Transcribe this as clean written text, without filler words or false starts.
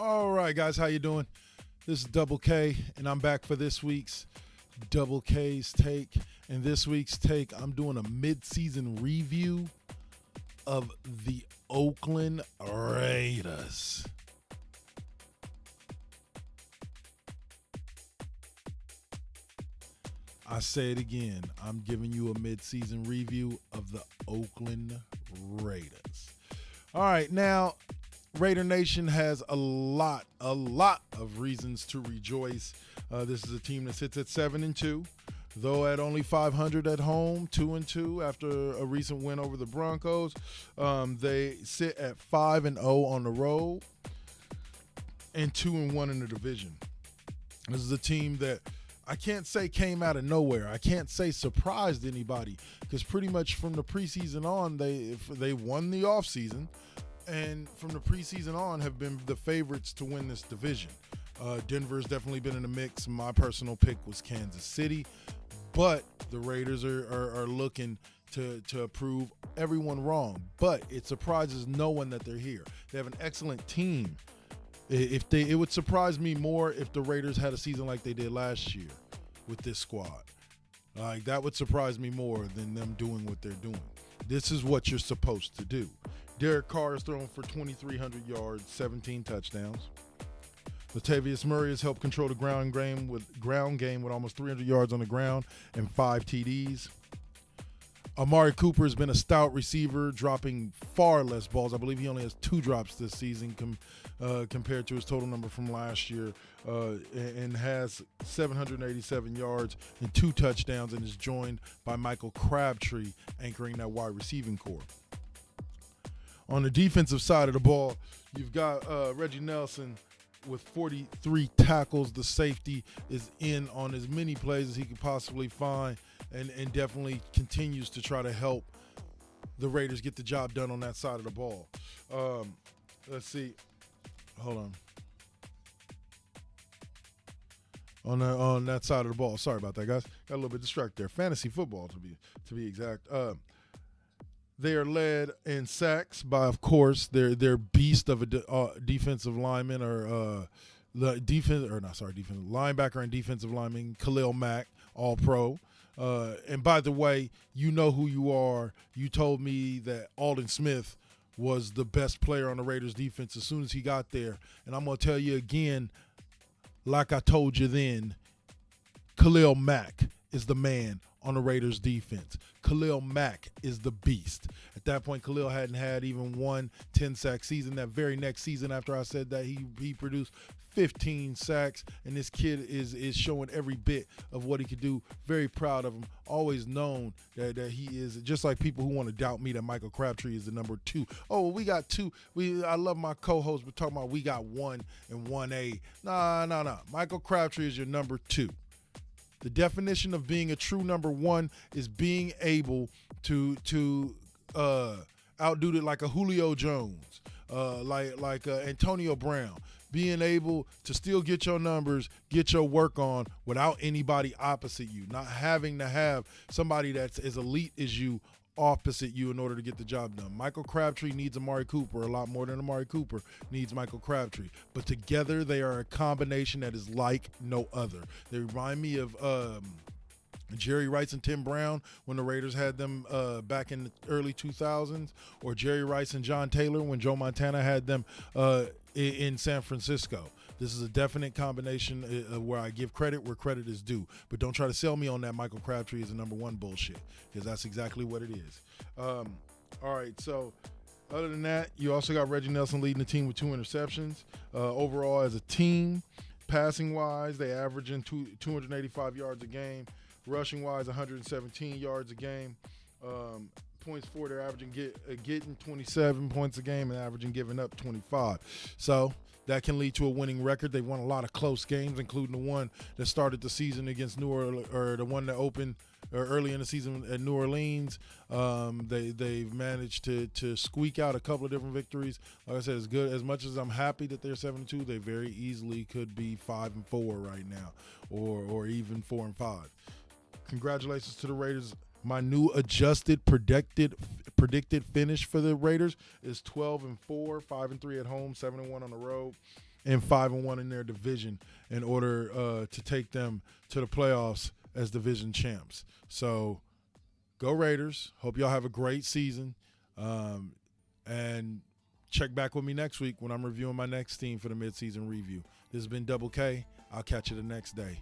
All right, guys, how you doing? This is Double K, and I'm back for this week's Double K's Take. In this week's Take, I'm doing a mid-season review of the Oakland Raiders. I say it again. I'm giving you a mid-season review of the Oakland Raiders. All right, now, Raider Nation has a lot of reasons to rejoice. This is a team that sits at 7-2, though at only 500 at home, 2-2 after a recent win over the Broncos. They sit at 5-0 on the road and 2-1 in the division. This is a team that I can't say came out of nowhere. I can't say surprised anybody because pretty much from the preseason on, they won the offseason. And from the preseason on have been the favorites to win this division. Denver's definitely been in the mix. My personal pick was Kansas City. But the Raiders are looking to prove everyone wrong. But it surprises no one that they're here. They have an excellent team. It would surprise me more if the Raiders had a season like they did last year with this squad. Like that would surprise me more than them doing what they're doing. This is what you're supposed to do. Derek Carr is thrown for 2,300 yards, 17 touchdowns. Latavius Murray has helped control the ground game with almost 300 yards on the ground and 5 TDs. Amari Cooper has been a stout receiver, dropping far less balls. I believe he only has 2 drops this season compared to his total number from last year, and has 787 yards and 2 touchdowns, and is joined by Michael Crabtree anchoring that wide receiving core. On the defensive side of the ball, you've got Reggie Nelson with 43 tackles. The safety is in on as many plays as he could possibly find and definitely continues to try to help the Raiders get the job done on that side of the ball. Let's see. Hold on. On that side of the ball. Sorry about that, guys. Got a little bit distracted there. Fantasy football, to be exact. They are led in sacks by, of course, their beast of a defensive lineman linebacker and defensive lineman, Khalil Mack, All-Pro. And by the way, you know who you are. You told me that Aldon Smith was the best player on the Raiders defense as soon as he got there. And I'm going to tell you again, like I told you then, Khalil Mack is the man on the Raiders defense. Khalil Mack is the beast. At that point, Khalil hadn't had even one 10-sack season. That very next season after I said that, he produced 15 sacks, and this kid is showing every bit of what he could do. Very proud of him. Always known that he is, just like people who want to doubt me that Michael Crabtree is the number 2. Oh, we got 2. I love my co-host, but talking about we got 1 and 1A. Nah. Michael Crabtree is your number 2. The definition of being a true number 1 is being able to outdo it like a Julio Jones, like Antonio Brown, being able to still get your numbers, get your work on without anybody opposite you, not having to have somebody that's as elite as you opposite you in order to get the job done. Michael Crabtree needs Amari Cooper a lot more than Amari Cooper needs Michael Crabtree. But together they are a combination that is like no other. They remind me of Jerry Rice and Tim Brown when the Raiders had them back in the early 2000s, or Jerry Rice and John Taylor when Joe Montana had them in San Francisco. This is a definite combination where I give credit where credit is due. But don't try to sell me on that Michael Crabtree is the number 1 bullshit, because that's exactly what it is. All right, so other than that, you also got Reggie Nelson leading the team with 2 interceptions. Overall, as a team, passing-wise, they average in 285 yards a game. Rushing-wise, 117 yards a game. Points for, they're averaging getting 27 points a game and averaging giving up 25. So that can lead to a winning record. They've won a lot of close games, including the one that started the season against New Orleans, or the one that opened early in the season at New Orleans. They've managed to squeak out a couple of different victories. Like I said, as much as I'm happy that they're 7-2, they very easily could be 5-4 right now, or even 4-5. Congratulations to the Raiders. My new adjusted predicted finish for the Raiders is 12-4, 5-3 at home, 7-1 on the road. and 5-1 in their division in order to take them to the playoffs as division champs. So go Raiders. Hope y'all have a great season. And check back with me next week when I'm reviewing my next team for the midseason review. This has been Double K. I'll catch you the next day.